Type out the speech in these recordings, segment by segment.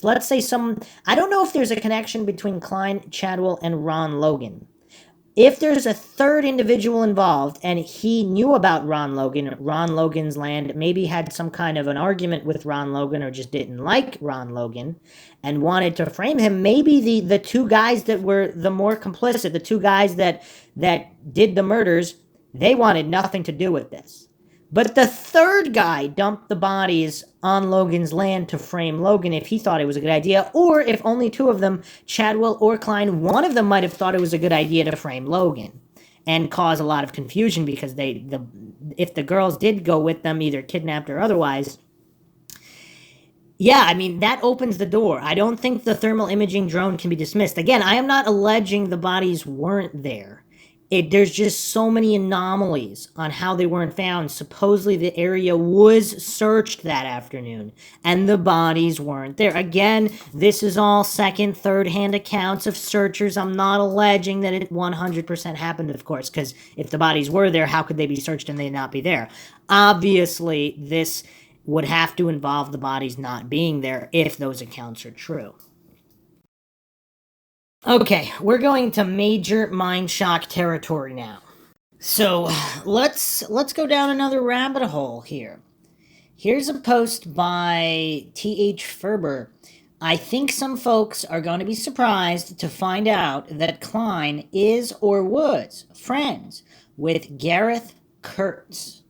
let's say I don't know if there's a connection between Klein, Chadwell, and Ron Logan. If there's a third individual involved and he knew about Ron Logan's land, maybe had some kind of an argument with Ron Logan or just didn't like Ron Logan and wanted to frame him, maybe the two guys that were the more complicit, the two guys that did the murders, they wanted nothing to do with this. But the third guy dumped the bodies on Logan's land to frame Logan if he thought it was a good idea, or if only two of them, Chadwell or Klein, one of them might have thought it was a good idea to frame Logan and cause a lot of confusion because if the girls did go with them, either kidnapped or otherwise, yeah, I mean, that opens the door. I don't think the thermal imaging drone can be dismissed. Again, I am not alleging the bodies weren't there. There's just so many anomalies on how they weren't found. Supposedly the area was searched that afternoon and the bodies weren't there. Again, this is all second, third-hand accounts of searchers. I'm not alleging that it 100% happened, of course, because if the bodies were there, how could they be searched and they not be there? Obviously, this would have to involve the bodies not being there if those accounts are true. Okay, we're going to major Mindshock territory now. So let's go down another rabbit hole here. Here's a post by T.H. Ferber. I think some folks are going to be surprised to find out that Klein is or was friends with Garth Kurtz.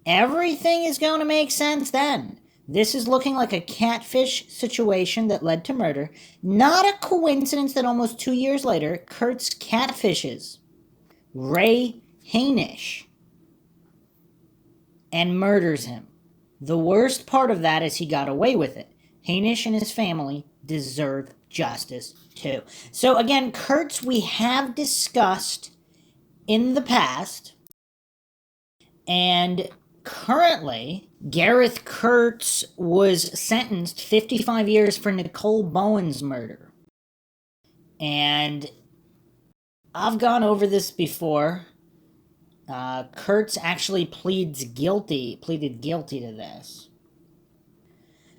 Everything is going to make sense then. This is looking like a catfish situation that led to murder. Not a coincidence that almost 2 years later, Kurtz catfishes Ray Hainish and murders him. The worst part of that is he got away with it. Hainish and his family deserve justice too. So again, Kurtz we have discussed in the past, and currently, Garth Kurtz was sentenced 55 years for Nicole Bowen's murder. And I've gone over this before. Kurtz actually pleaded guilty to this.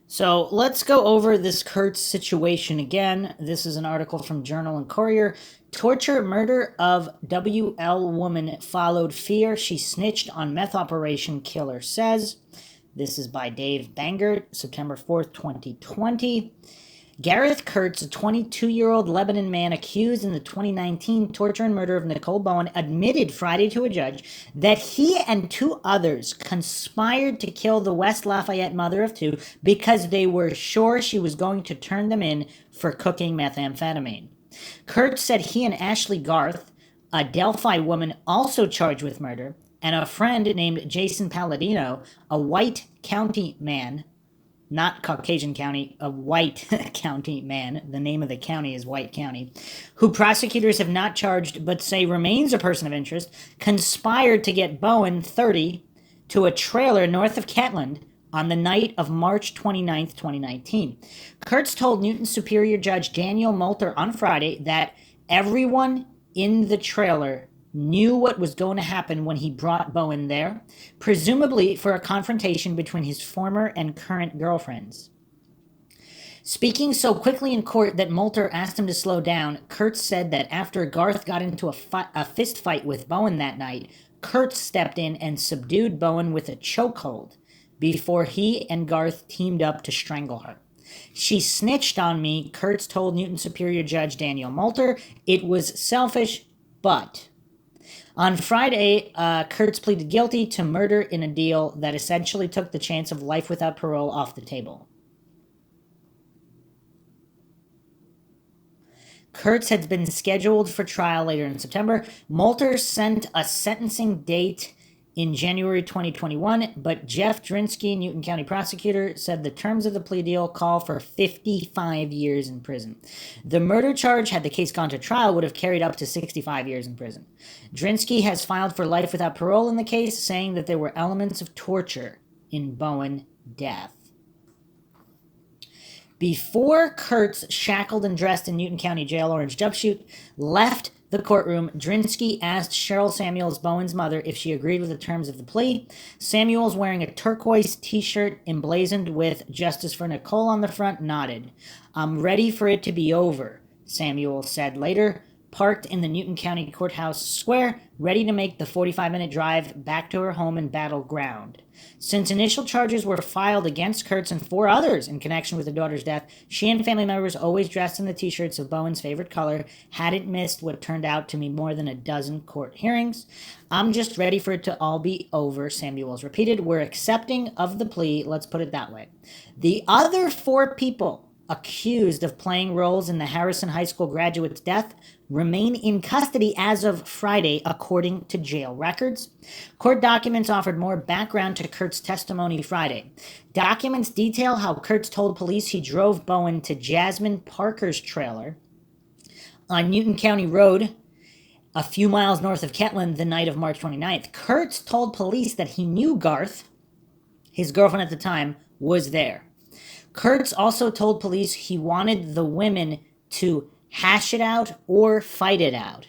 So let's go over this Kurtz situation again. This is an article from Journal and Courier. Torture, murder of WL woman followed fear. She snitched on meth operation, killer says. This is by Dave Bangert, September 4th, 2020. Garth Kurtz, a 22-year-old Lebanon man accused in the 2019 torture and murder of Nicole Bowen, admitted Friday to a judge that he and two others conspired to kill the West Lafayette mother of two because they were sure she was going to turn them in for cooking methamphetamine. Kurtz said he and Ashley Garth, a Delphi woman also charged with murder, and a friend named Jason Palladino, a White County man, not Caucasian County, a White County man, the name of the county is White County, who prosecutors have not charged but say remains a person of interest, conspired to get Bowen, 30, to a trailer north of Catland on the night of March 29, 2019. Kurtz told Newton Superior Judge Daniel Moulter on Friday that everyone in the trailer knew what was going to happen when he brought Bowen there, presumably for a confrontation between his former and current girlfriends. Speaking so quickly in court that Moulter asked him to slow down, Kurtz said that after Garth got into a fist fight with Bowen that night, Kurtz stepped in and subdued Bowen with a chokehold before he and Garth teamed up to strangle her. She snitched on me, Kurtz told Newton Superior Judge Daniel Moulter. It was selfish, but... On Friday, Kurtz pleaded guilty to murder in a deal that essentially took the chance of life without parole off the table. Kurtz had been scheduled for trial later in September. Moulter sent a sentencing date in January 2021, but Jeff Drinsky, Newton County prosecutor, said the terms of the plea deal call for 55 years in prison. The murder charge, had the case gone to trial, would have carried up to 65 years in prison. Drinsky has filed for life without parole in the case, saying that there were elements of torture in Bowen's death. Before Kurtz, shackled and dressed in Newton County Jail orange jumpsuit, left the courtroom, Drinsky asked Cheryl Samuels, Bowen's mother, if she agreed with the terms of the plea. Samuels, wearing a turquoise t-shirt emblazoned with Justice for Nicole on the front, nodded. "I'm ready for it to be over," Samuels said later, parked in the Newton County Courthouse Square, ready to make the 45-minute drive back to her home in Battle Ground. Since initial charges were filed against Kurtz and 4 others in connection with the daughter's death, she and family members, always dressed in the t-shirts of Bowen's favorite color, hadn't missed what turned out to be more than a dozen court hearings. "I'm just ready for it to all be over," Samuels repeated. "We're accepting of the plea, let's put it that way." The other 4 people accused of playing roles in the Harrison High School graduate's death remain in custody as of Friday, according to jail records. Court documents offered more background to Kurtz's testimony Friday. Documents detail how Kurtz told police he drove Bowen to Jasmine Parker's trailer on Newton County Road, a few miles north of Ketland, the night of March 29th. Kurtz told police that he knew Garth, his girlfriend at the time, was there. Kurtz also told police he wanted the women to hash it out or fight it out.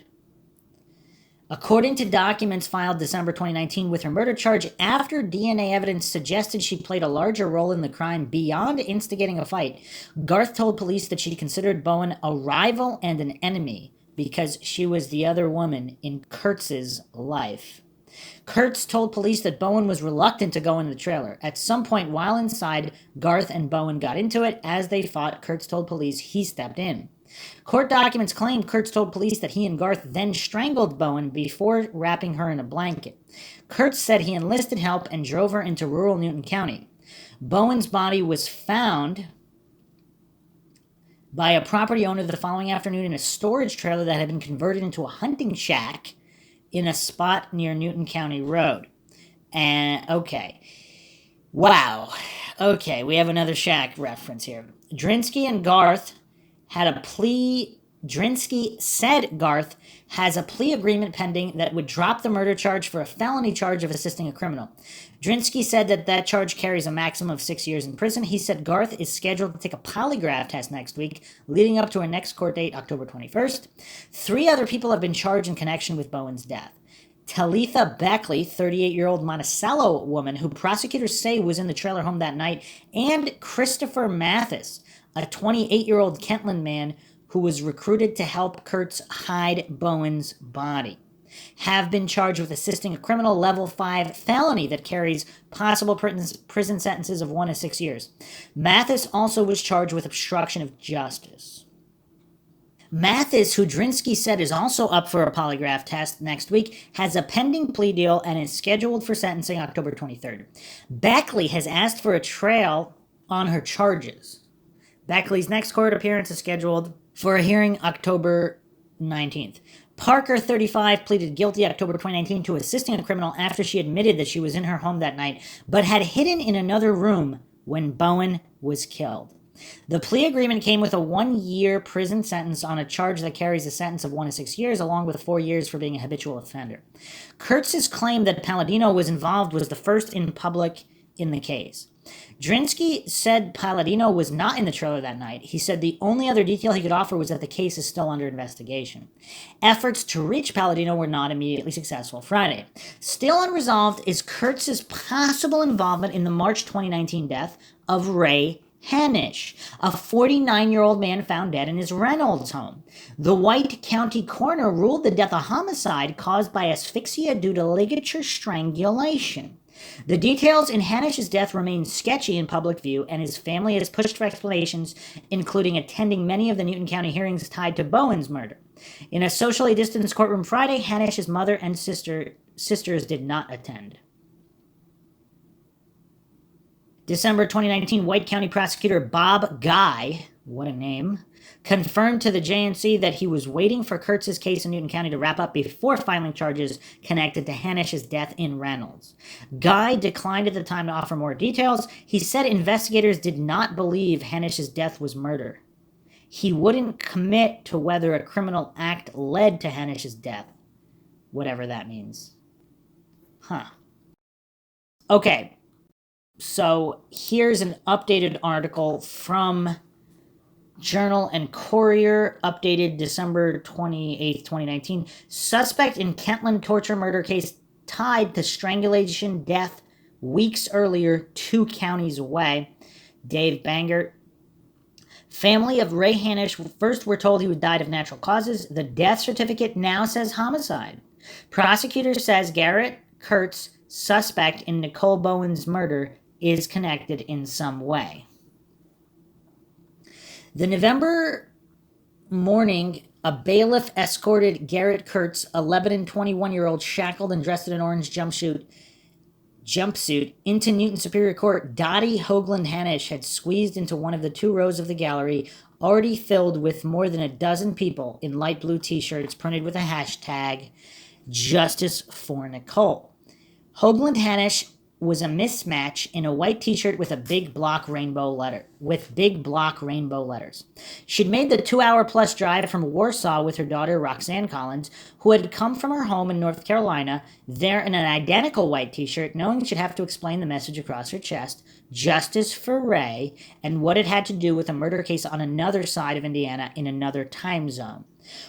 According to documents filed December 2019 with her murder charge, after DNA evidence suggested she played a larger role in the crime beyond instigating a fight, Garth told police that she considered Bowen a rival and an enemy because she was the other woman in Kurtz's life. Kurtz told police that Bowen was reluctant to go in the trailer. At some point while inside, Garth and Bowen got into it. As they fought, Kurtz told police he stepped in. Court documents claim Kurtz told police that he and Garth then strangled Bowen before wrapping her in a blanket. Kurtz said he enlisted help and drove her into rural Newton County. Bowen's body was found by a property owner the following afternoon in a storage trailer that had been converted into a hunting shack in a spot near Newton County Road. And, okay. Wow. Okay, we have another shack reference here. Drinsky and Garth had a plea. Drinsky said Garth has a plea agreement pending that would drop the murder charge for a felony charge of assisting a criminal. Drinsky said that charge carries a maximum of 6 years in prison. He said Garth is scheduled to take a polygraph test next week, leading up to her next court date, October 21st. 3 other people have been charged in connection with Bowen's death. Talitha Beckley, 38-year-old Monticello woman who prosecutors say was in the trailer home that night, and Christopher Mathis, a 28-year-old Kentland man who was recruited to help Kurtz hide Bowen's body, have been charged with assisting a criminal level 5 felony that carries possible prison sentences of 1 to 6 years. Mathis also was charged with obstruction of justice. Mathis, who Drinsky said is also up for a polygraph test next week, has a pending plea deal and is scheduled for sentencing October 23rd. Beckley has asked for a trial on her charges. Beckley's next court appearance is scheduled for a hearing October 19th. Parker, 35, pleaded guilty October 2019 to assisting a criminal after she admitted that she was in her home that night, but had hidden in another room when Bowen was killed. The plea agreement came with a 1-year prison sentence on a charge that carries a sentence of 1 to 6 years, along with 4 years for being a habitual offender. Kurtz's claim that Palladino was involved was the first in public in the case. Drinsky said Palladino was not in the trailer that night. He said the only other detail he could offer was that the case is still under investigation. Efforts to reach Palladino were not immediately successful Friday. Still unresolved is Kurtz's possible involvement in the March 2019 death of Ray Hanisch, a 49-year-old man found dead in his Reynolds home. The White County coroner ruled the death a homicide caused by asphyxia due to ligature strangulation. The details in Hanisch's death remain sketchy in public view, and his family has pushed for explanations, including attending many of the Newton County hearings tied to Bowen's murder. In a socially distanced courtroom Friday, Hanisch's mother and sisters did not attend. December 2019, White County prosecutor Bob Guy, what a name, confirmed to the JNC that he was waiting for Kurtz's case in Newton County to wrap up before filing charges connected to Hanisch's death in Reynolds. Guy declined at the time to offer more details. He said investigators did not believe Hanisch's death was murder. He wouldn't commit to whether a criminal act led to Hanisch's death, whatever that means. Okay, so here's an updated article from Journal and Courier, updated December 28th, 2019. Suspect in Kentland torture murder case tied to strangulation death weeks earlier, 2 counties away. Dave Bangert. Family of Ray Hanisch first were told he died of natural causes. The death certificate now says homicide. Prosecutor says Garrett Kurtz, suspect in Nicole Bowen's murder, is connected in some way. The November morning, a bailiff escorted Garrett Kurtz, a Lebanon 21-year-old shackled and dressed in an orange jumpsuit, into Newton Superior Court. Dottie Hoagland Hanisch had squeezed into one of the 2 rows of the gallery, already filled with more than a dozen people in light blue t-shirts printed with a hashtag, Justice for Nicole. Hoagland Hanisch was a mismatch in a white t-shirt with big block rainbow letters. She'd made the 2-hour-plus drive from Warsaw with her daughter Roxanne Collins, who had come from her home in North Carolina, there in an identical white t-shirt, knowing she'd have to explain the message across her chest, justice for Ray, and what it had to do with a murder case on another side of Indiana in another time zone.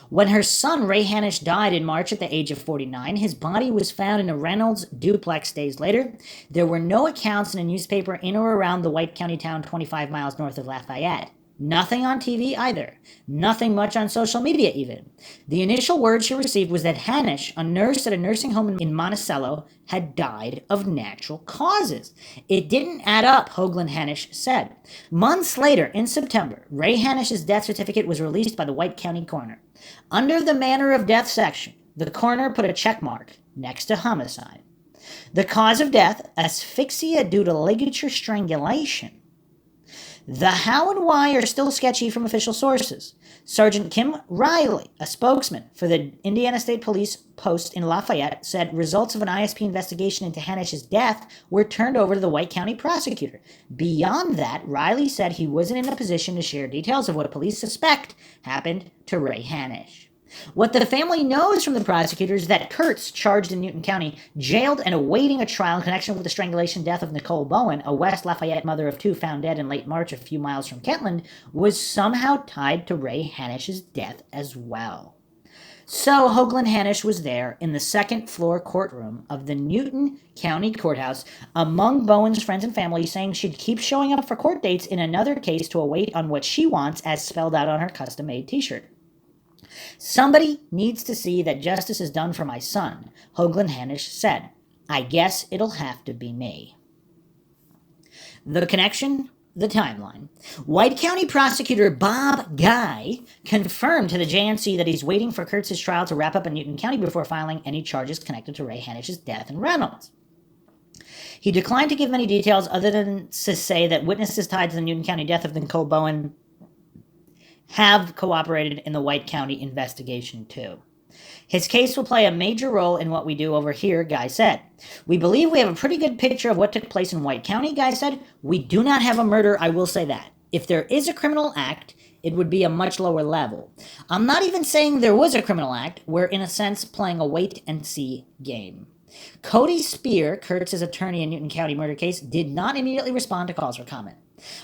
When her son, Ray Hanisch, died in March at the age of 49, his body was found in a Reynolds duplex days later. There were no accounts in a newspaper in or around the White County town 25 miles north of Lafayette. Nothing on TV either. Nothing much on social media even. The initial word she received was that Hanisch, a nurse at a nursing home in Monticello, had died of natural causes. It didn't add up, Hoagland Hanisch said. Months later, in September, Ray Hanisch's death certificate was released by the White County coroner. Under the manner of death section, the coroner put a check mark next to homicide. The cause of death, asphyxia due to ligature strangulation. The how and why are still sketchy from official sources. Sergeant Kim Riley, a spokesman for the Indiana State Police post in Lafayette, said results of an ISP investigation into Hanisch's death were turned over to the White County prosecutor. Beyond that, Riley said he wasn't in a position to share details of what police suspect happened to Ray Hanisch. What the family knows from the prosecutors is that Kurtz, charged in Newton County, jailed and awaiting a trial in connection with the strangulation death of Nicole Bowen, a West Lafayette mother of 2 found dead in late March a few miles from Kentland, was somehow tied to Ray Hanisch's death as well. So Hoagland Hanisch was there in the second-floor courtroom of the Newton County Courthouse among Bowen's friends and family, saying she'd keep showing up for court dates in another case to await on what she wants as spelled out on her custom-made t-shirt. Somebody needs to see that justice is done for my son, Hoagland Hanisch said. I guess it'll have to be me. The connection, the timeline. White County prosecutor Bob Guy confirmed to the JNC that he's waiting for Kurtz's trial to wrap up in Newton County before filing any charges connected to Ray Hanisch's death in Reynolds. He declined to give many details other than to say that witnesses tied to the Newton County death of Nicole Bowen have cooperated in the White County investigation too. His case will play a major role in what we do over here, Guy said. We believe we have a pretty good picture of what took place in White County, Guy said. We do not have a murder, I will say that. If there is a criminal act, it would be a much lower level. I'm not even saying there was a criminal act. We're, in a sense, playing a wait-and-see game. Cody Spear, Kurtz's attorney in Newton County murder case, did not immediately respond to calls for comment.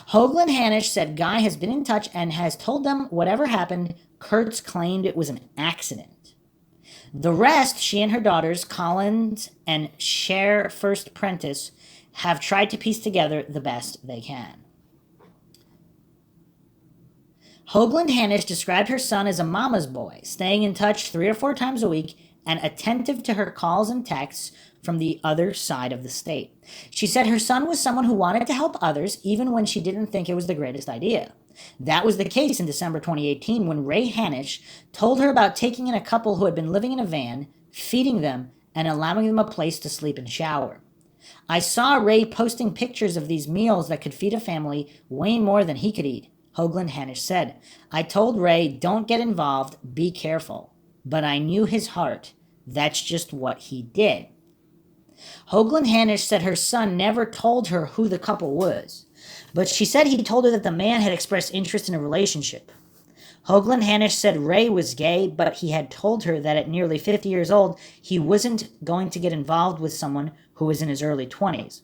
Hoagland Hanisch said Guy has been in touch and has told them whatever happened, Kurtz claimed it was an accident. The rest, she and her daughters, Collins and Cher First Prentice, have tried to piece together the best they can. Hoagland Hanisch described her son as a mama's boy, staying in touch 3 or 4 times a week and attentive to her calls and texts from the other side of the state. She said her son was someone who wanted to help others even when she didn't think it was the greatest idea. That was the case in December 2018 when Ray Hanisch told her about taking in a couple who had been living in a van, feeding them, and allowing them a place to sleep and shower. I saw Ray posting pictures of these meals that could feed a family way more than he could eat, Hoagland Hanisch said. I told Ray, don't get involved, be careful. But I knew his heart. That's just what he did. Hoagland Hanisch said her son never told her who the couple was, but she said he told her that the man had expressed interest in a relationship. Hoagland Hanisch said Ray was gay, but he had told her that at nearly 50 years old, he wasn't going to get involved with someone who was in his early 20s.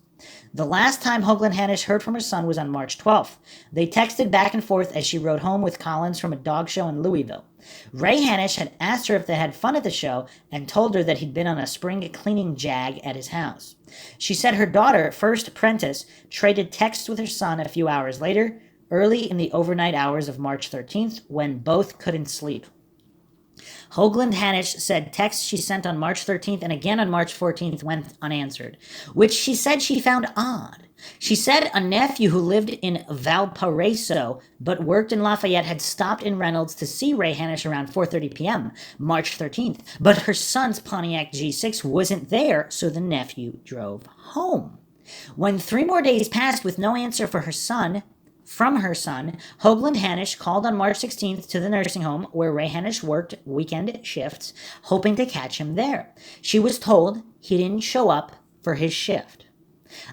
The last time Hoagland Hanisch heard from her son was on March 12th. They texted back and forth as she rode home with Collins from a dog show in Louisville. Ray Hanisch had asked her if they had fun at the show and told her that he'd been on a spring cleaning jag at his house. She said her daughter, first apprentice, traded texts with her son a few hours later, early in the overnight hours of March 13th, when both couldn't sleep. Hoagland Hanisch said texts she sent on March 13th and again on March 14th went unanswered, which she said she found odd. She said a nephew who lived in Valparaiso but worked in Lafayette had stopped in Reynolds to see Ray Hanisch around 4:30 p.m., March 13th, but her son's Pontiac G6 wasn't there, so the nephew drove home. When 3 more days passed with no answer from her son, Hoagland Hanisch called on March 16th to the nursing home where Ray Hanisch worked weekend shifts, hoping to catch him there. She was told he didn't show up for his shift.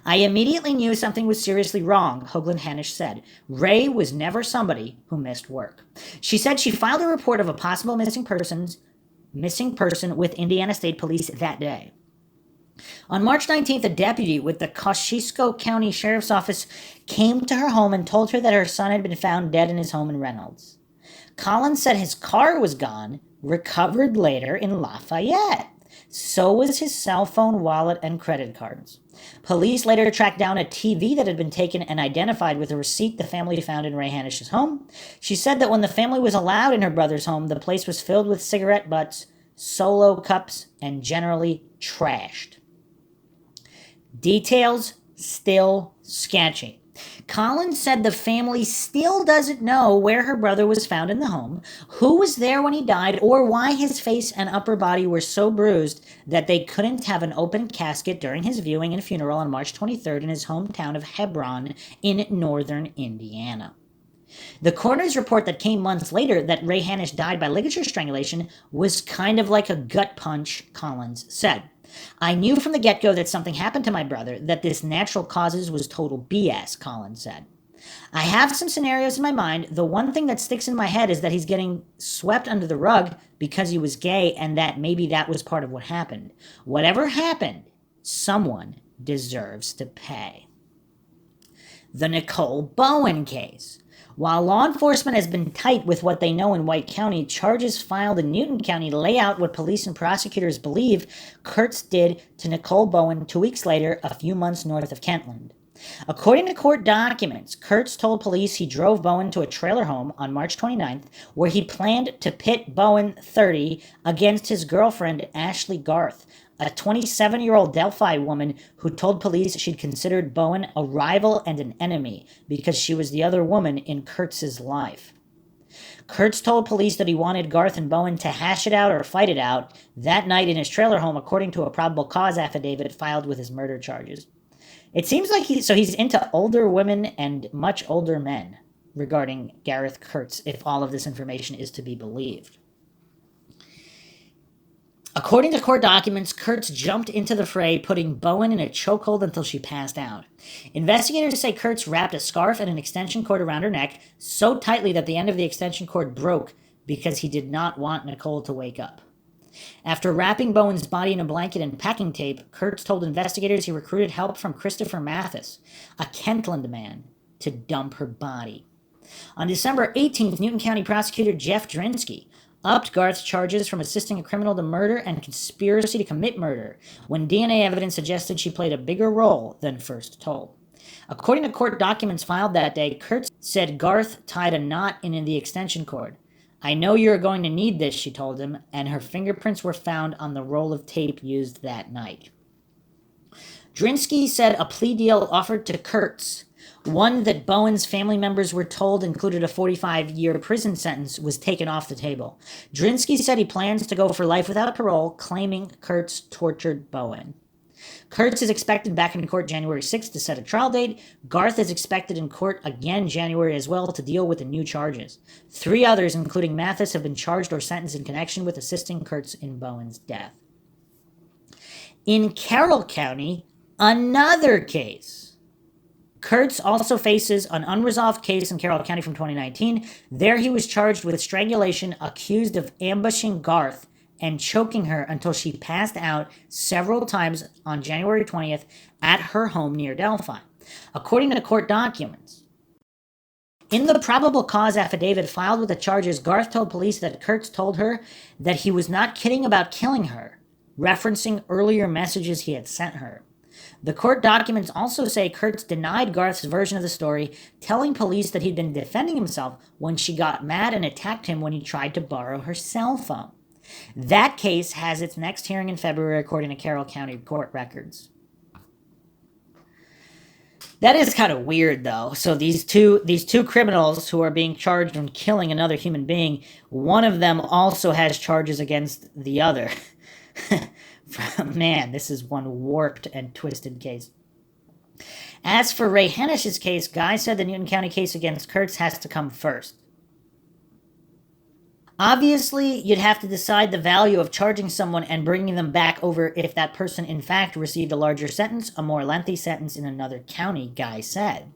I immediately knew something was seriously wrong, Hoagland Hanisch said. Ray was never somebody who missed work. She said she filed a report of a possible missing person with Indiana State Police that day. On March 19th, a deputy with the Kosciuszko County Sheriff's Office came to her home and told her that her son had been found dead in his home in Reynolds. Collins said his car was gone, recovered later in Lafayette. So was his cell phone, wallet, and credit cards. Police later tracked down a TV that had been taken and identified with a receipt the family found in Ray Hanisch's home. She said that when the family was allowed in her brother's home, the place was filled with cigarette butts, Solo cups, and generally trashed. Details still sketchy. Collins said the family still doesn't know where her brother was found in the home, who was there when he died, or why his face and upper body were so bruised that they couldn't have an open casket during his viewing and funeral on March 23rd in his hometown of Hebron in northern Indiana. The coroner's report that came months later that Ray Hanisch died by ligature strangulation was kind of like a gut punch, Collins said. I knew from the get-go that something happened to my brother, that this natural causes was total BS, Collins said. I have some scenarios in my mind. The one thing that sticks in my head is that he's getting swept under the rug because he was gay and that maybe that was part of what happened. Whatever happened, someone deserves to pay. The Nicole Bowen case. While law enforcement has been tight with what they know in White County, charges filed in Newton County lay out what police and prosecutors believe Kurtz did to Nicole Bowen 2 weeks later, a few months north of Kentland. According to court documents, Kurtz told police he drove Bowen to a trailer home on March 29th, where he planned to pit Bowen, 30, against his girlfriend, Ashley Garth, a 27-year-old Delphi woman who told police she'd considered Bowen a rival and an enemy because she was the other woman in Kurtz's life. Kurtz told police that he wanted Garth and Bowen to hash it out or fight it out that night in his trailer home, according to a probable cause affidavit filed with his murder charges. It seems like he's into older women and much older men regarding Garth Kurtz, if all of this information is to be believed. According to court documents, Kurtz jumped into the fray, putting Bowen in a chokehold until she passed out. Investigators say Kurtz wrapped a scarf and an extension cord around her neck so tightly that the end of the extension cord broke because he did not want Nicole to wake up. After wrapping Bowen's body in a blanket and packing tape, Kurtz told investigators he recruited help from Christopher Mathis, a Kentland man, to dump her body. On December 18th, Newton County prosecutor Jeff Drinsky upped Garth's charges from assisting a criminal to murder and conspiracy to commit murder, when DNA evidence suggested she played a bigger role than first told. According to court documents filed that day, Kurtz said Garth tied a knot in the extension cord. I know you're going to need this, she told him, and her fingerprints were found on the roll of tape used that night. Drinsky said a plea deal offered to Kurtz, one that Bowen's family members were told included a 45-year prison sentence, was taken off the table. Drinsky said he plans to go for life without parole, claiming Kurtz tortured Bowen. Kurtz is expected back in court January 6th to set a trial date. Garth is expected in court again January as well to deal with the new charges. 3 others, including Mathis, have been charged or sentenced in connection with assisting Kurtz in Bowen's death. In Carroll County, another case. Kurtz also faces an unresolved case in Carroll County from 2019. There he was charged with strangulation, accused of ambushing Garth and choking her until she passed out several times on January 20th at her home near Delphi, according to court documents. In the probable cause affidavit filed with the charges, Garth told police that Kurtz told her that he was not kidding about killing her, referencing earlier messages he had sent her. The court documents also say Kurtz denied Garth's version of the story, telling police that he'd been defending himself when she got mad and attacked him when he tried to borrow her cell phone. That case has its next hearing in February, according to Carroll County court records. That is kind of weird, though. So these two criminals who are being charged with killing another human being, one of them also has charges against the other. Man, this is one warped and twisted case. As for Ray Hanish's case, Guy said the Newton County case against Kurtz has to come first. Obviously, you'd have to decide the value of charging someone and bringing them back over if that person in fact received a larger sentence, a more lengthy sentence in another county, Guy said.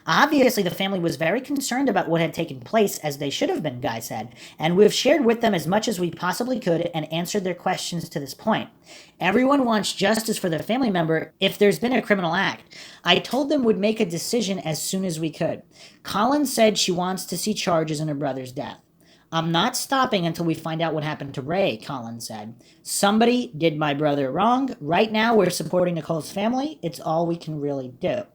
Obviously, the family was very concerned about what had taken place, as they should have been, Guy said, and we've shared with them as much as we possibly could and answered their questions to this point. Everyone wants justice for their family member if there's been a criminal act. I told them we'd make a decision as soon as we could. Colin said she wants to see charges in her brother's death. I'm not stopping until we find out what happened to Ray, Colin said. Somebody did my brother wrong. Right now, we're supporting Nicole's family. It's all we can really do.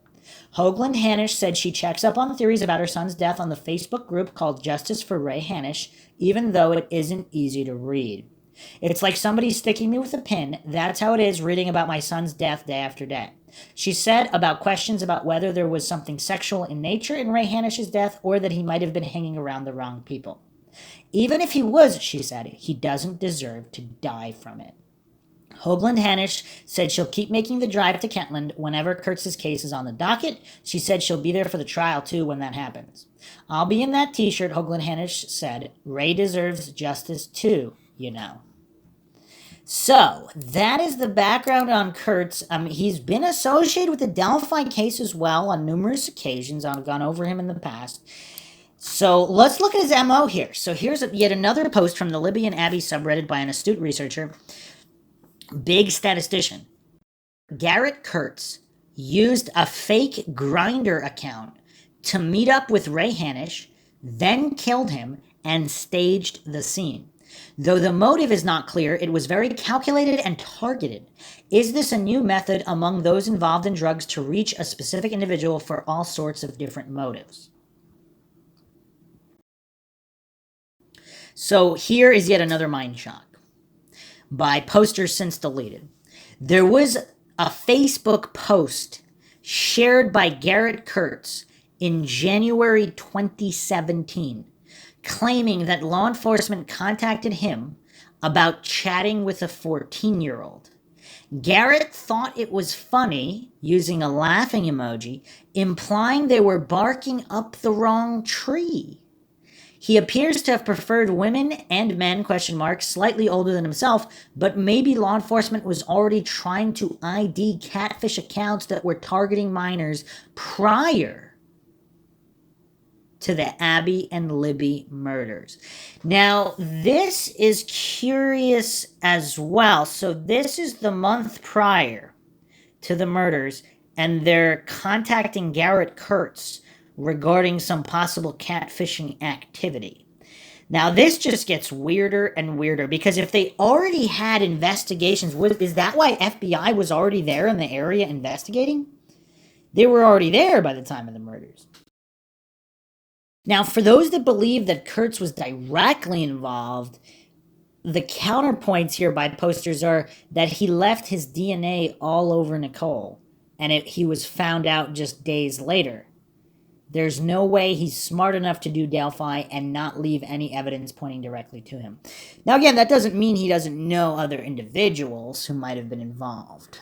Hoagland Hanish said she checks up on theories about her son's death on the Facebook group called Justice for Ray Hanish, even though it isn't easy to read. It's like somebody sticking me with a pin. That's how it is reading about my son's death day after day. She said about questions about whether there was something sexual in nature in Ray Hanish's death or that he might have been hanging around the wrong people. Even if he was, she said, he doesn't deserve to die from it. Hoagland Hanish said she'll keep making the drive to Kentland whenever Kurtz's case is on the docket. She said she'll be there for the trial, too, when that happens. I'll be in that t-shirt, Hoagland Hanish said. Ray deserves justice, too, you know. So, that is the background on Kurtz. He's been associated with the Delphi case as well on numerous occasions. I've gone over him in the past. So let's look at his MO here. So here's yet another post from the Libby and Abby subreddit by an astute researcher, big statistician. Garrett Kurtz used a fake Grindr account to meet up with Ray Hanish, then killed him and staged the scene. Though the motive is not clear, it was very calculated and targeted. Is this a new method among those involved in drugs to reach a specific individual for all sorts of different motives? So here is yet another Mindshock by posters since deleted. There was a Facebook post shared by Garrett Kurtz in January 2017 claiming that law enforcement contacted him about chatting with a 14-year-old. Garrett thought it was funny, using a laughing emoji, implying they were barking up the wrong tree. He appears to have preferred women and men, slightly older than himself, but maybe law enforcement was already trying to ID catfish accounts that were targeting minors prior to the Abby and Libby murders. Now, this is curious as well. So this is the month prior to the murders, and they're contacting Garrett Kurtz regarding some possible catfishing activity. Now, this just gets weirder and weirder, because if they already had investigations, is that why FBI was already there in the area investigating? They were already there by the time of the murders. Now, for those that believe that Kurtz was directly involved, the counterpoints here by posters are that he left his DNA all over Nicole, and he was found out just days later. There's no way he's smart enough to do Delphi and not leave any evidence pointing directly to him. Now, again, that doesn't mean he doesn't know other individuals who might have been involved.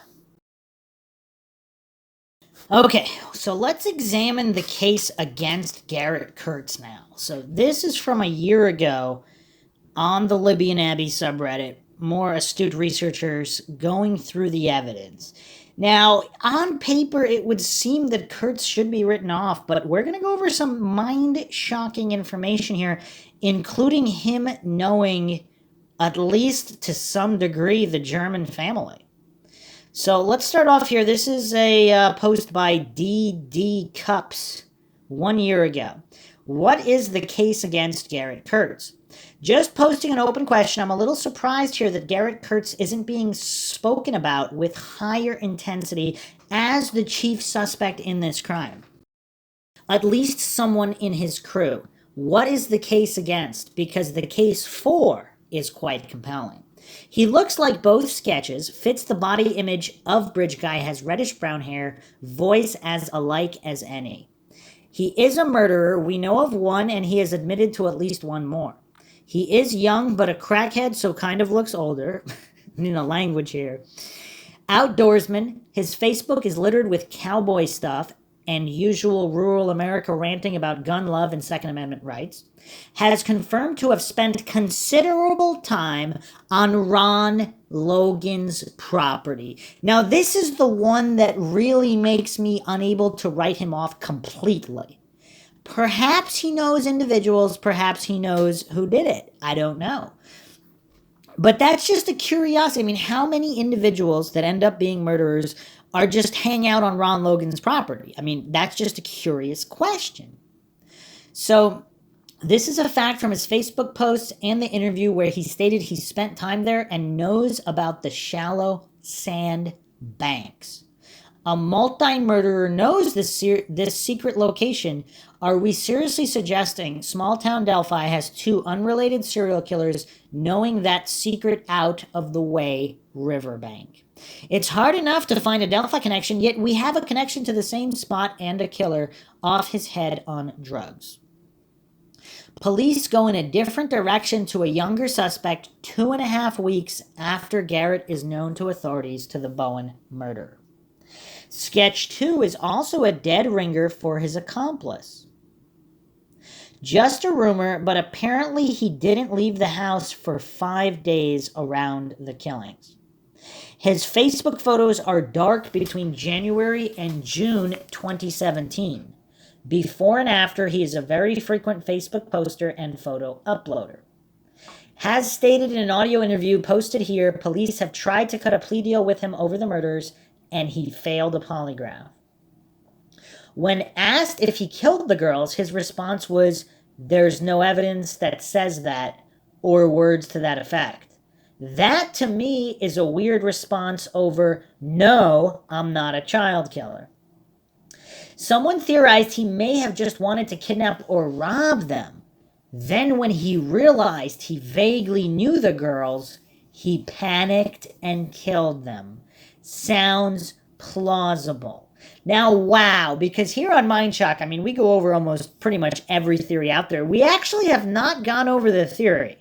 Okay, so let's examine the case against Garrett Kurtz now. So this is from a year ago on the Libby and Abby subreddit. More astute researchers going through the evidence. Now, on paper, it would seem that Kurtz should be written off, but we're going to go over some mind-shocking information here, including him knowing at least to some degree, the German family. So let's start off here. This is a post by D.D. Cups 1 year ago. What is the case against Garrett Kurtz? Just posting an open question, I'm a little surprised here that Garrett Kurtz isn't being spoken about with higher intensity as the chief suspect in this crime. At least someone in his crew. What is the case against? Because the case for is quite compelling. He looks like both sketches, fits the body image of Bridge Guy, has reddish brown hair, voice as alike as any. He is a murderer. We know of one, and he has admitted to at least one more. He is young, but a crackhead, so kind of looks older. Language here. Outdoorsman. His Facebook is littered with cowboy stuff and usual rural America ranting about gun love and Second Amendment rights. Has confirmed to have spent considerable time on Ron Logan's property. Now, this is the one that really makes me unable to write him off completely. Perhaps he knows individuals, perhaps he knows who did it. I don't know. But that's just a curiosity. I mean, how many individuals that end up being murderers are just hang out on Ron Logan's property? I mean, that's just a curious question. So this is a fact from his Facebook posts and the interview where he stated he spent time there and knows about the shallow sand banks. A multi-murderer knows this secret location. Are we seriously suggesting small-town Delphi has two unrelated serial killers knowing that secret out-of-the-way riverbank? It's hard enough to find a Delphi connection, yet we have a connection to the same spot and a killer off his head on drugs. Police go in a different direction to a younger suspect 2.5 weeks after Garrett is known to authorities to the Bowen murder. Sketch 2 is also a dead ringer for his accomplice. Just a rumor, but apparently he didn't leave the house for 5 days around the killings. His Facebook photos are dark between January and June 2017. Before and after, he is a very frequent Facebook poster and photo uploader. Has stated in an audio interview posted here, police have tried to cut a plea deal with him over the murders, and he failed a polygraph. When asked if he killed the girls, his response was, "There's no evidence that says that," or words to that effect. That, to me, is a weird response over, "No, I'm not a child killer." Someone theorized he may have just wanted to kidnap or rob them. Then when he realized he vaguely knew the girls, he panicked and killed them. Sounds plausible. Now, wow, because here on Mindshock, I mean, we go over almost pretty much every theory out there. We actually have not gone over the theory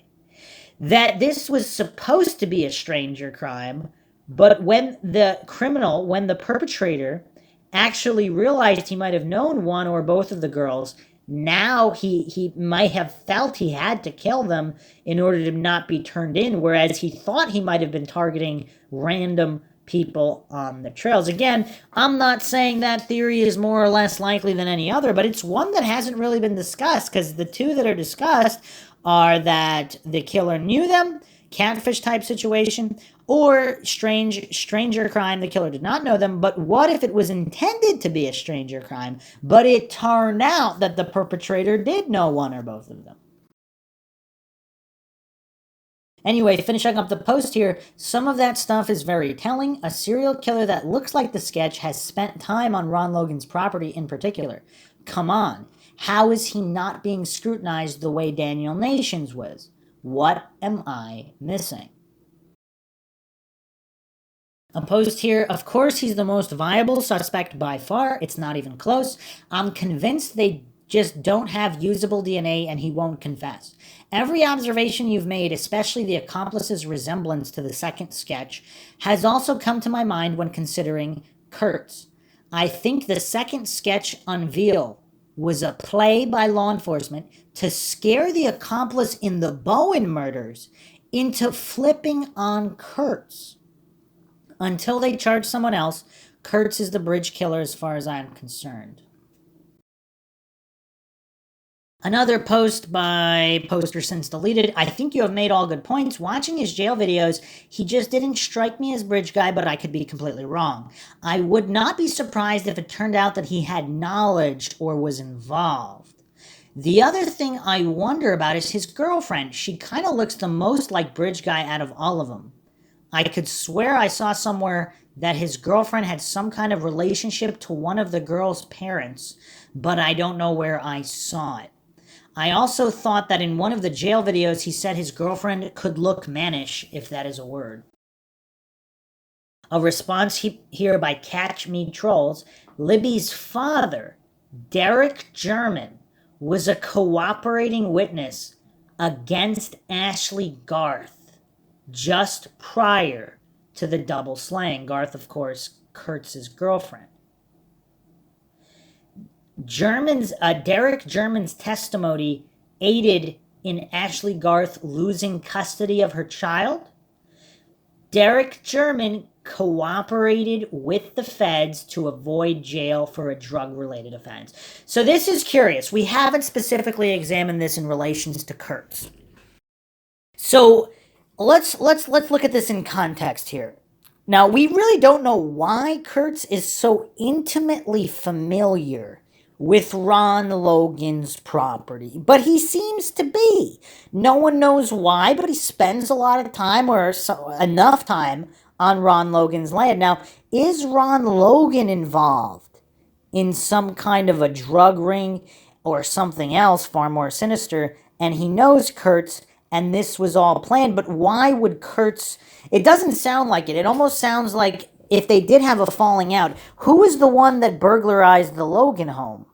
that this was supposed to be a stranger crime, but when the perpetrator actually realized he might have known one or both of the girls, now he might have felt he had to kill them in order to not be turned in, whereas he thought he might have been targeting random people on the trails. Again, I'm not saying that theory is more or less likely than any other, but it's one that hasn't really been discussed, because the two that are discussed are that the killer knew them, catfish type situation, or stranger crime, the killer did not know them. But what if it was intended to be a stranger crime, but it turned out that the perpetrator did know one or both of them? Anyway, finishing up the post here, some of that stuff is very telling. A serial killer that looks like the sketch has spent time on Ron Logan's property in particular. Come on, how is he not being scrutinized the way Daniel Nations was? What am I missing? A post here, of course he's the most viable suspect by far. It's not even close. I'm convinced they just don't have usable DNA and he won't confess. Every observation you've made, especially the accomplice's resemblance to the second sketch, has also come to my mind when considering Kurtz. I think the second sketch unveil was a play by law enforcement to scare the accomplice in the Bowen murders into flipping on Kurtz. Until they charge someone else, Kurtz is the bridge killer as far as I'm concerned. Another post by poster since deleted. I think you have made all good points. Watching his jail videos, he just didn't strike me as bridge guy, but I could be completely wrong. I would not be surprised if it turned out that he had knowledge or was involved. The other thing I wonder about is his girlfriend. She kind of looks the most like bridge guy out of all of them. I could swear I saw somewhere that his girlfriend had some kind of relationship to one of the girl's parents, but I don't know where I saw it. I also thought that in one of the jail videos he said his girlfriend could look mannish, if that is a word. A response here by Catch Me Trolls. Libby's father, Derek German, was a cooperating witness against Ashley Garth just prior to the double slaying. Garth, of course, Kurtz's girlfriend. Derek German's testimony aided in Ashley Garth losing custody of her child. Derek German cooperated with the feds to avoid jail for a drug-related offense. So this is curious. We haven't specifically examined this in relations to Kurtz. So let's look at this in context here. Now, we really don't know why Kurtz is so intimately familiar with Ron Logan's property, but he seems to be. No one knows why, but he spends a lot of time or enough time on Ron Logan's land. Now, is Ron Logan involved in some kind of a drug ring or something else far more sinister, and he knows Kurtz, and this was all planned? But why would Kurtz... It doesn't sound like it. It almost sounds like if they did have a falling out, who was the one that burglarized the Logan home?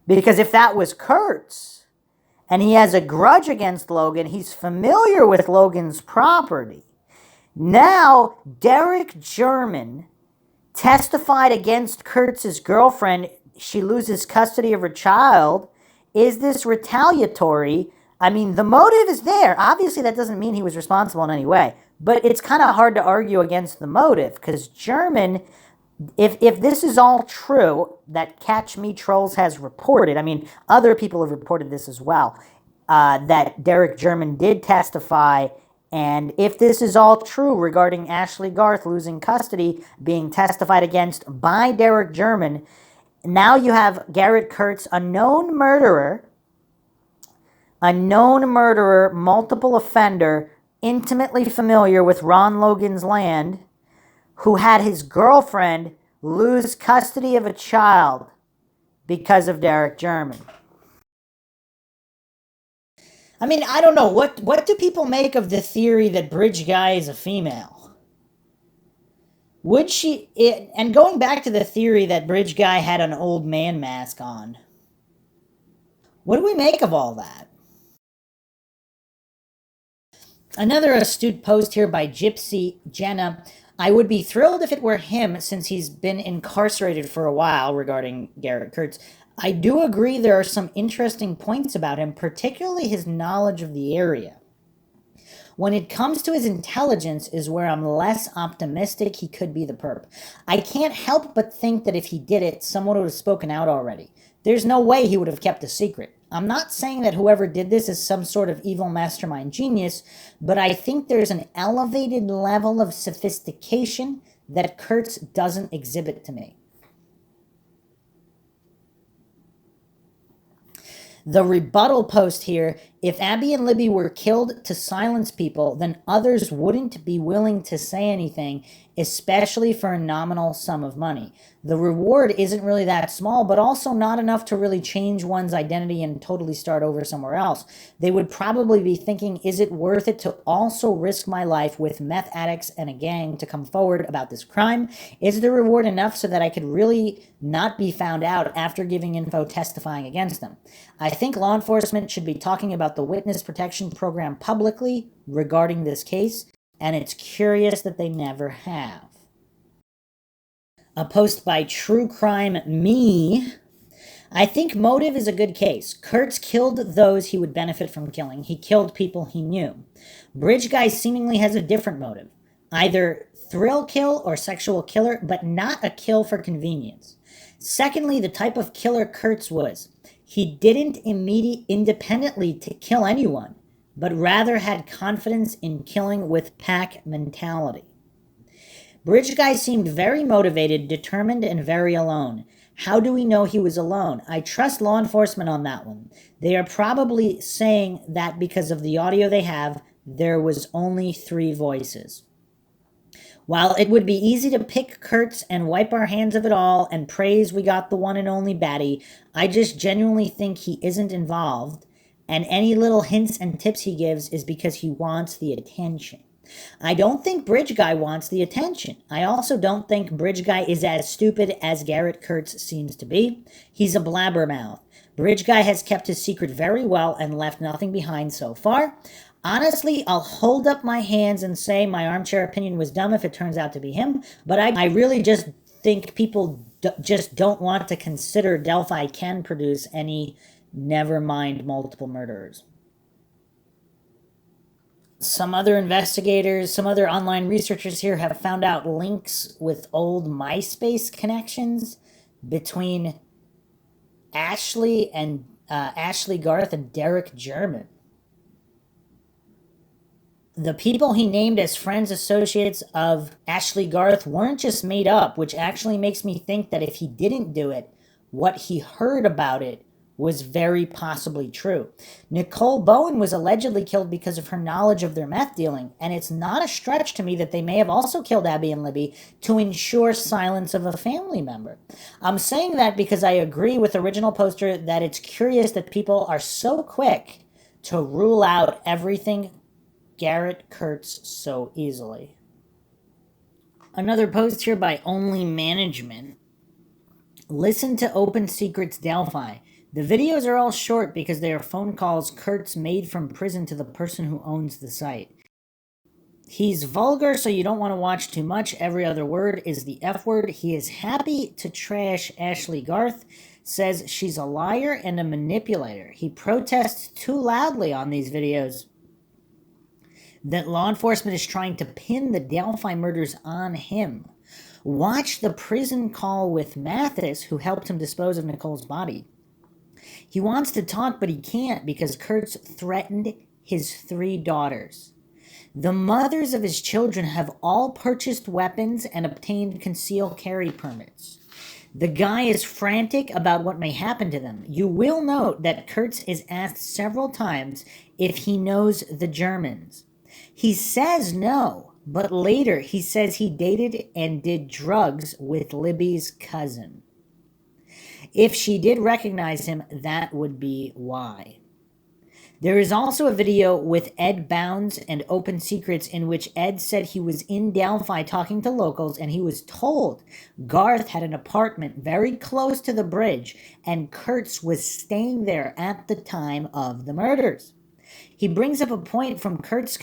Because if that was Kurtz, and he has a grudge against Logan, he's familiar with Logan's property. Now, Derek German testified against Kurtz's girlfriend. She loses custody of her child. Is this retaliatory? I mean, the motive is there. Obviously, that doesn't mean he was responsible in any way. But it's kind of hard to argue against the motive, because German, if this is all true, that Catch Me Trolls has reported, I mean, other people have reported this as well, that Derek German did testify, and if this is all true regarding Ashley Garth losing custody being testified against by Derek German, now you have Garrett Kurtz, a known murderer, multiple offender, intimately familiar with Ron Logan's land, who had his girlfriend lose custody of a child because of Derek German. I mean, I don't know. What do people make of the theory that Bridge Guy is a female? Would she... and going back to the theory that Bridge Guy had an old man mask on, what do we make of all that? Another astute post here by Gypsy Jenna. I would be thrilled if it were him, since he's been incarcerated for a while, regarding Garrett Kurtz. I do agree there are some interesting points about him, particularly his knowledge of the area. When it comes to his intelligence is where I'm less optimistic he could be the perp. I can't help but think that if he did it, someone would have spoken out already. There's no way he would have kept a secret. I'm not saying that whoever did this is some sort of evil mastermind genius, but I think there's an elevated level of sophistication that Kurtz doesn't exhibit to me. The rebuttal post here: if Abby and Libby were killed to silence people, then others wouldn't be willing to say anything, especially for a nominal sum of money. The reward isn't really that small, but also not enough to really change one's identity and totally start over somewhere else. They would probably be thinking, is it worth it to also risk my life with meth addicts and a gang to come forward about this crime? Is the reward enough so that I could really not be found out after giving info testifying against them? I think law enforcement should be talking about the witness protection program publicly regarding this case, and it's curious that they never have. A post by True Crime Me. I think motive is a good case. Kurtz killed those he would benefit from killing. He killed people he knew. Bridge Guy seemingly has a different motive. Either thrill kill or sexual killer, but not a kill for convenience. Secondly, the type of killer Kurtz was. He didn't independently to kill anyone, but rather had confidence in killing with pack mentality. Bridge Guy seemed very motivated, determined, and very alone. How do we know he was alone? I trust law enforcement on that one. They are probably saying that because of the audio they have, there was only 3 voices. While it would be easy to pick Kurtz and wipe our hands of it all and praise we got the one and only baddie, I just genuinely think he isn't involved, and any little hints and tips he gives is because he wants the attention. I don't think Bridge Guy wants the attention. I also don't think Bridge Guy is as stupid as Garrett Kurtz seems to be. He's a blabbermouth. Bridge Guy has kept his secret very well and left nothing behind so far. Honestly, I'll hold up my hands and say my armchair opinion was dumb if it turns out to be him, but I really just think people just don't want to consider Delphi can produce any, never mind multiple murderers. Some other investigators, some other online researchers here have found out links with old MySpace connections between Ashley Garth and Derek German. The people he named as friends associates of Ashley Garth weren't just made up, which actually makes me think that if he didn't do it, what he heard about it was very possibly true. Nicole Bowen was allegedly killed because of her knowledge of their meth dealing, and it's not a stretch to me that they may have also killed Abby and Libby to ensure silence of a family member. I'm saying that because I agree with original poster that it's curious that people are so quick to rule out everything Garrett Kurtz so easily. Another post here by Only Management. Listen to Open Secrets Delphi. The videos are all short because they are phone calls Kurtz made from prison to the person who owns the site. He's vulgar, so you don't want to watch too much. Every other word is the F word. He is happy to trash Ashley Garth, says she's a liar and a manipulator. He protests too loudly on these videos that law enforcement is trying to pin the Delphi murders on him. Watch the prison call with Mathis, who helped him dispose of Nicole's body. He wants to talk, but he can't because Kurtz threatened his 3 daughters. The mothers of his children have all purchased weapons and obtained concealed carry permits. The guy is frantic about what may happen to them. You will note that Kurtz is asked several times if he knows the Germans. He says no, but later he says he dated and did drugs with Libby's cousin. If she did recognize him, that would be why. There is also a video with Ed Bounds and Open Secrets in which Ed said he was in Delphi talking to locals and he was told Garth had an apartment very close to the bridge and Kurtz was staying there at the time of the murders. He brings up a point from Kurtz's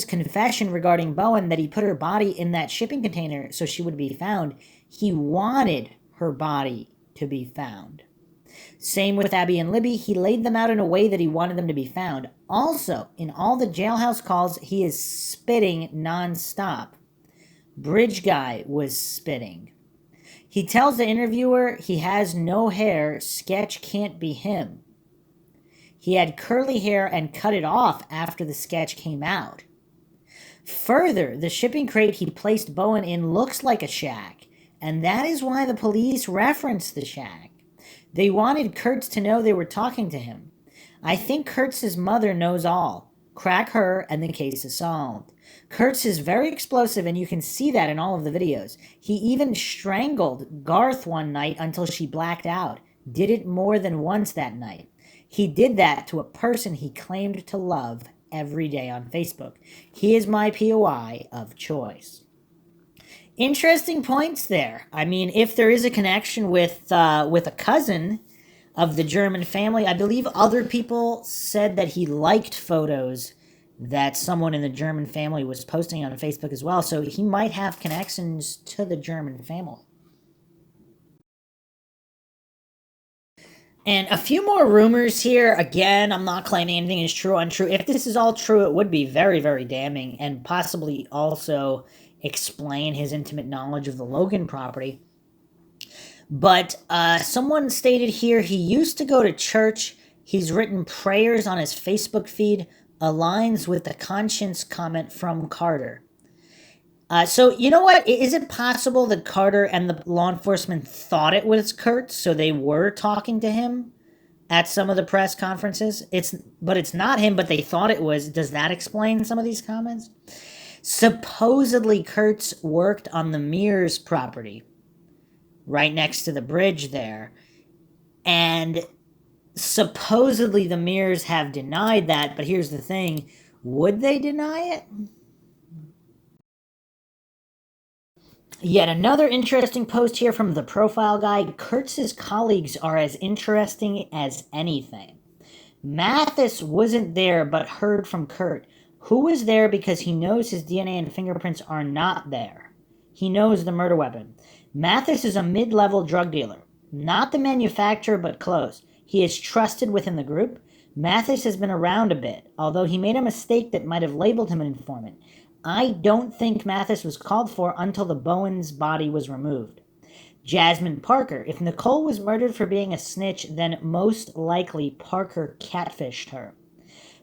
confession regarding Bowen that he put her body in that shipping container so she would be found. He wanted her body to be found. Same with Abby and Libby. He laid them out in a way that he wanted them to be found. Also, in all the jailhouse calls, he is spitting nonstop. Bridge Guy was spitting. He tells the interviewer he has no hair, sketch can't be him. He had curly hair and cut it off after the sketch came out. Further, the shipping crate he placed Bowen in looks like a shack, and that is why the police referenced the shack. They wanted Kurtz to know they were talking to him. I think Kurtz's mother knows all. Crack her and the case is solved. Kurtz is very explosive and you can see that in all of the videos. He even strangled Garth one night until she blacked out. Did it more than once that night. He did that to a person he claimed to love every day on Facebook. He is my POI of choice. Interesting points there. I mean, if there is a connection with a cousin of the German family, I believe other people said that he liked photos that someone in the German family was posting on Facebook as well, so he might have connections to the German family. And a few more rumors here. Again, I'm not claiming anything is true or untrue. If this is all true, it would be very, very damning and possibly also explain his intimate knowledge of the Logan property. But someone stated here he used to go to church. He's written prayers on his Facebook feed, aligns with the conscience comment from Carter. So, you know what? Is it possible that Carter and the law enforcement thought it was Kurtz, so they were talking to him at some of the press conferences? But it's not him, but they thought it was. Does that explain some of these comments? Supposedly, Kurtz worked on the Mears property right next to the bridge there. And supposedly the Mears have denied that, but here's the thing. Would they deny it? Yet another interesting post here from the profile guy. Kurtz's colleagues are as interesting as anything. Mathis wasn't there but heard from Kurt, who was there because he knows his DNA and fingerprints are not there. He knows the murder weapon. Mathis is a mid-level drug dealer. Not the manufacturer, but close. He is trusted within the group. Mathis has been around a bit, although he made a mistake that might have labeled him an informant. I don't think Mathis was called for until the Bowen's body was removed. Jasmine Parker. If Nicole was murdered for being a snitch, then most likely Parker catfished her.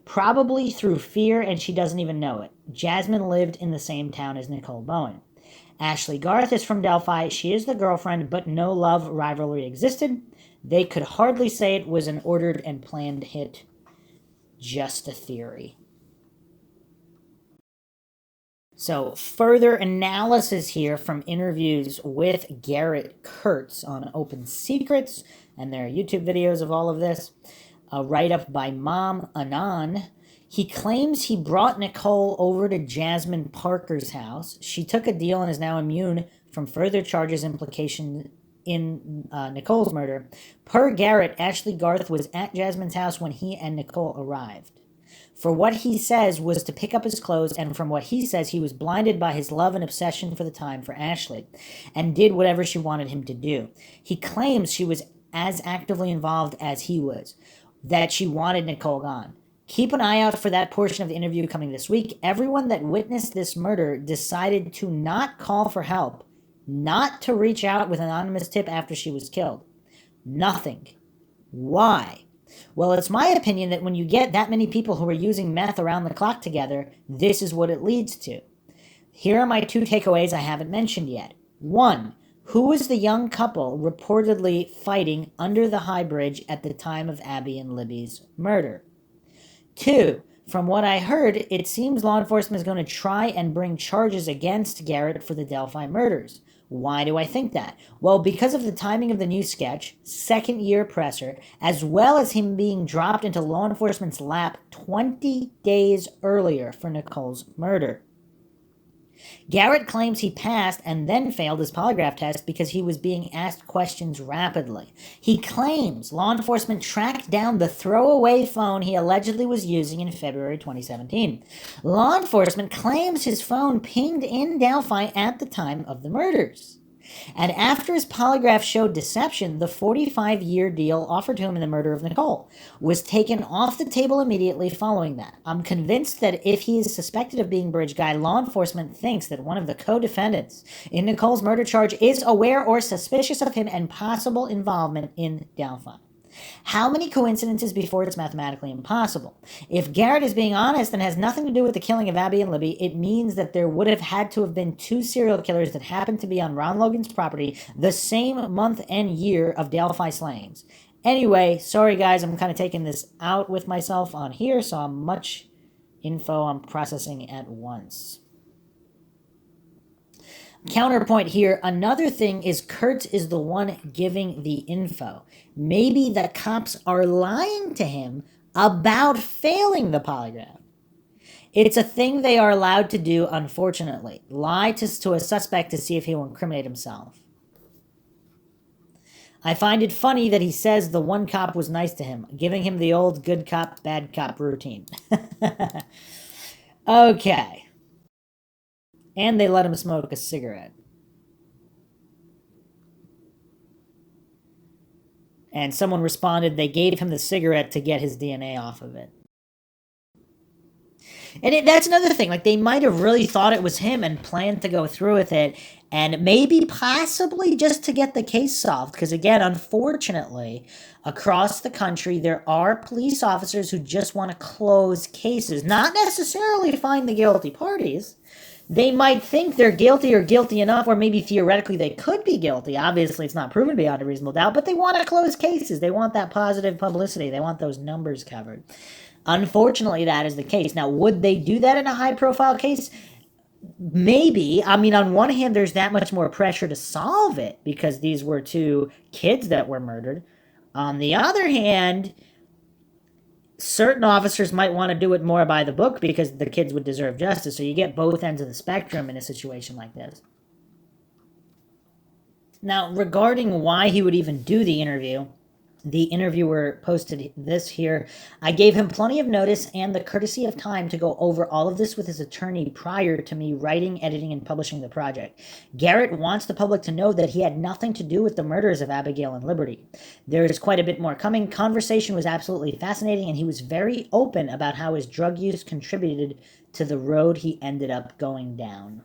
Probably through fear, and she doesn't even know it. Jasmine lived in the same town as Nicole Bowen. Ashley Garth is from Delphi. She is the girlfriend, but no love rivalry existed. They could hardly say it was an ordered and planned hit. Just a theory. So, further analysis here from interviews with Garrett Kurtz on Open Secrets, and there are YouTube videos of all of this. A write-up by Mom Anon. He claims he brought Nicole over to Jasmine Parker's house. She took a deal and is now immune from further charges implication in Nicole's murder. Per Garrett, Ashley Garth was at Jasmine's house when he and Nicole arrived. For what he says was to pick up his clothes, and from what he says, he was blinded by his love and obsession for the time for Ashley, and did whatever she wanted him to do. He claims she was as actively involved as he was, that she wanted Nicole gone. Keep an eye out for that portion of the interview coming this week. Everyone that witnessed this murder decided to not call for help, not to reach out with an anonymous tip after she was killed. Nothing. Why? Well, it's my opinion that when you get that many people who are using meth around the clock together, this is what it leads to. Here are my 2 takeaways I haven't mentioned yet. 1. Who was the young couple reportedly fighting under the high bridge at the time of Abby and Libby's murder? 2. From what I heard, it seems law enforcement is going to try and bring charges against Garrett for the Delphi murders. Why do I think that? Well, because of the timing of the new sketch, second-year presser, as well as him being dropped into law enforcement's lap 20 days earlier for Nicole's murder. Garrett claims he passed and then failed his polygraph test because he was being asked questions rapidly. He claims law enforcement tracked down the throwaway phone he allegedly was using in February 2017. Law enforcement claims his phone pinged in Delphi at the time of the murders. And after his polygraph showed deception, the 45-year deal offered to him in the murder of Nicole was taken off the table immediately following that. I'm convinced that if he is suspected of being Bridge Guy, law enforcement thinks that one of the co-defendants in Nicole's murder charge is aware or suspicious of him and possible involvement in Delphi. How many coincidences before it's mathematically impossible? If Garrett is being honest and has nothing to do with the killing of Abby and Libby, it means that there would have had to have been 2 serial killers that happened to be on Ron Logan's property the same month and year of Delphi slayings. Anyway, sorry guys, I'm kind of taking this out with myself on here, so I'm much info I'm processing at once. Counterpoint here, another thing is Kurtz is the one giving the info. Maybe the cops are lying to him about failing the polygraph. It's a thing they are allowed to do, unfortunately. Lie to a suspect to see if he will incriminate himself. I find it funny that he says the one cop was nice to him, giving him the old good cop, bad cop routine. Okay. And they let him smoke a cigarette. And someone responded they gave him the cigarette to get his DNA off of it. And that's another thing. Like, they might have really thought it was him and planned to go through with it, and maybe possibly just to get the case solved. Because, again, unfortunately, across the country, there are police officers who just want to close cases, not necessarily find the guilty parties. They might think they're guilty or guilty enough, or maybe theoretically they could be guilty. Obviously, it's not proven beyond a reasonable doubt, but they want to close cases. They want that positive publicity. They want those numbers covered. Unfortunately, that is the case. Now, would they do that in a high-profile case? Maybe. I mean, on one hand, there's that much more pressure to solve it because these were two kids that were murdered. On the other hand, certain officers might want to do it more by the book because the kids would deserve justice. So you get both ends of the spectrum in a situation like this. Now, regarding why he would even do the interview, the interviewer posted this here. I gave him plenty of notice and the courtesy of time to go over all of this with his attorney prior to me writing, editing, and publishing the project. Garrett wants the public to know that he had nothing to do with the murders of Abigail and Liberty. There is quite a bit more coming. Conversation was absolutely fascinating, and he was very open about how his drug use contributed to the road he ended up going down.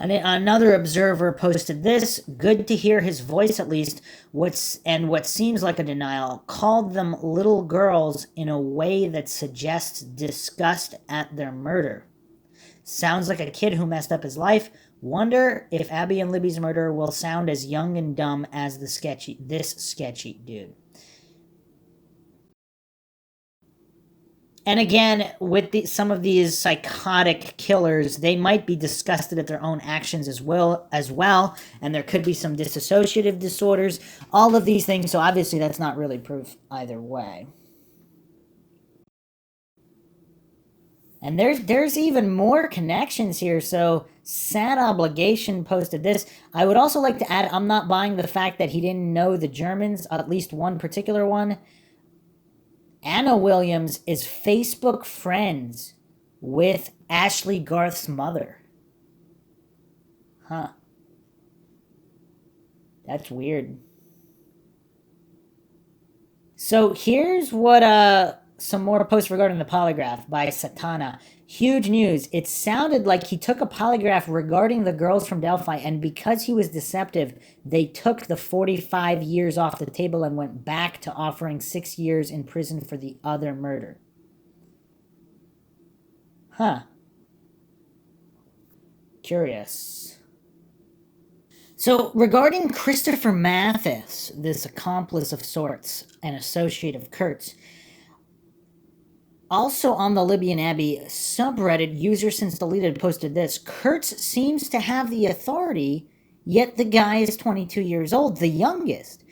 Another observer posted this. Good to hear his voice, at least. What seems like a denial. Called them little girls in a way that suggests disgust at their murder. Sounds like a kid who messed up his life. Wonder if Abby and Libby's murder will sound as young and dumb as this sketchy dude. And again, with some of these psychotic killers, they might be disgusted at their own actions as well, and there could be some dissociative disorders, all of these things, so obviously that's not really proof either way. And there's even more connections here, so Sad Obligation posted this. I would also like to add, I'm not buying the fact that he didn't know the Germans, at least one particular one. Anna Williams is Facebook friends with Ashley Garth's mother. Huh. That's weird. So here's what some more posts regarding the polygraph by Satana. Huge news. It sounded like he took a polygraph regarding the girls from Delphi, and because he was deceptive, they took the 45 years off the table and went back to offering 6 years in prison for the other murder. Huh. Curious. So, regarding Christopher Mathis, this accomplice of sorts, an associate of Kurt's, also on the Libby and Abby subreddit, user since deleted posted this. Kurtz seems to have the authority, yet the guy is 22 years old, the youngest.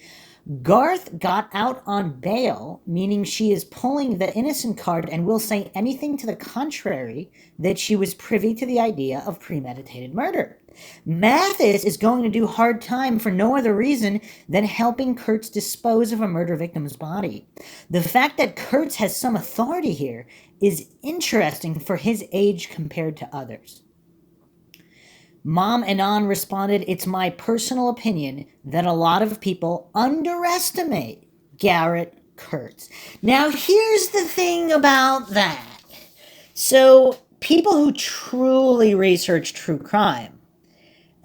Garth got out on bail, meaning she is pulling the innocent card and will say anything to the contrary that she was privy to the idea of premeditated murder. Mathis is going to do hard time for no other reason than helping Kurtz dispose of a murder victim's body. The fact that Kurtz has some authority here is interesting for his age compared to others. Mom Anon responded, it's my personal opinion that a lot of people underestimate Garrett Kurtz. Now, here's the thing about that. So, people who truly research true crime,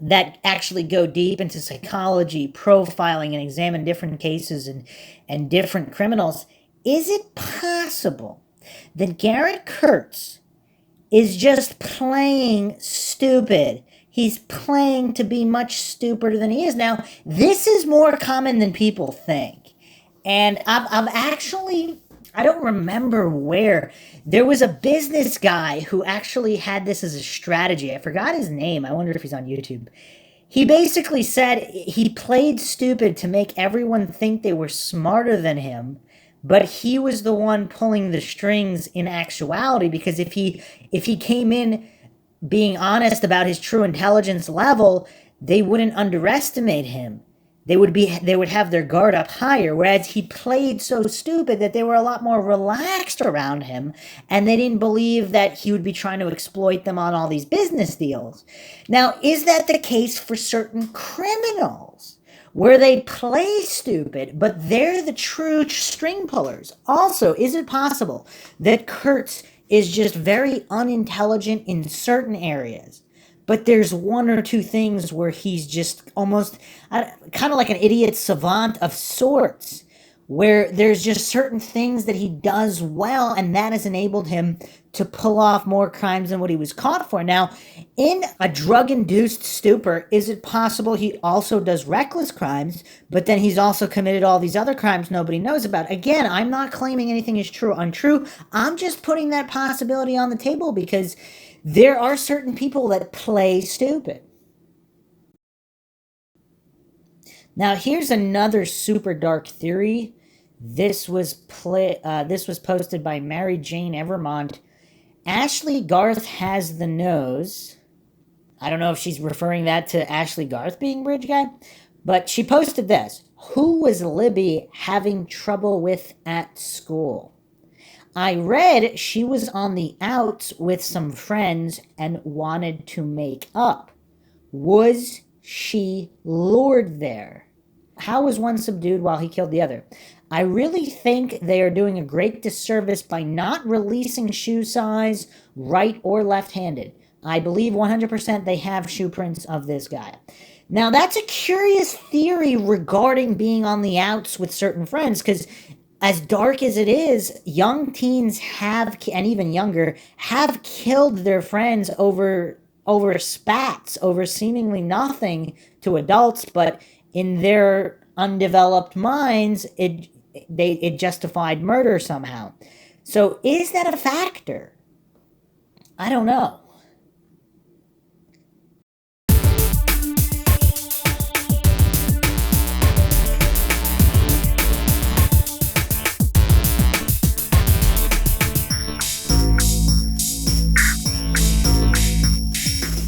that actually go deep into psychology, profiling, and examine different cases and different criminals, is it possible that Garrett Kurtz is just playing stupid? He's playing to be much stupider than he is. Now, this is more common than people think. And I've actually, I don't remember where. There was a business guy who actually had this as a strategy. I forgot his name. I wonder if he's on YouTube. He basically said he played stupid to make everyone think they were smarter than him, but he was the one pulling the strings in actuality, because if he came in being honest about his true intelligence level, they wouldn't underestimate him. They would have their guard up higher, whereas he played so stupid that they were a lot more relaxed around him, and they didn't believe that he would be trying to exploit them on all these business deals. Now, is that the case for certain criminals? where they play stupid, but they're the true string pullers. Also, is it possible that Kurtz is just very unintelligent in certain areas, but there's one or two things where he's just almost kind of like an idiot savant of sorts, where there's just certain things that he does well, and that has enabled him to pull off more crimes than what he was caught for. Now, in a drug-induced stupor, is it possible he also does reckless crimes, but then he's also committed all these other crimes nobody knows about? Again, I'm not claiming anything is true or untrue. I'm just putting that possibility on the table because there are certain people that play stupid. Now, here's another super dark theory. This was posted by Mary Jane Evermont. Ashley Garth has the nose. I don't know if she's referring that to Ashley Garth being Bridge Guy, but she posted this. Who was Libby having trouble with at school? I read she was on the outs with some friends and wanted to make up. Was she lured there? How was one subdued while he killed the other? I really think they are doing a great disservice by not releasing shoe size, right or left-handed. I believe 100% they have shoe prints of this guy. Now, that's a curious theory regarding being on the outs with certain friends, because as dark as it is, young teens have, and even younger, have killed their friends over spats, over seemingly nothing to adults, but in their undeveloped minds, it justified murder somehow. So is that a factor? I don't know.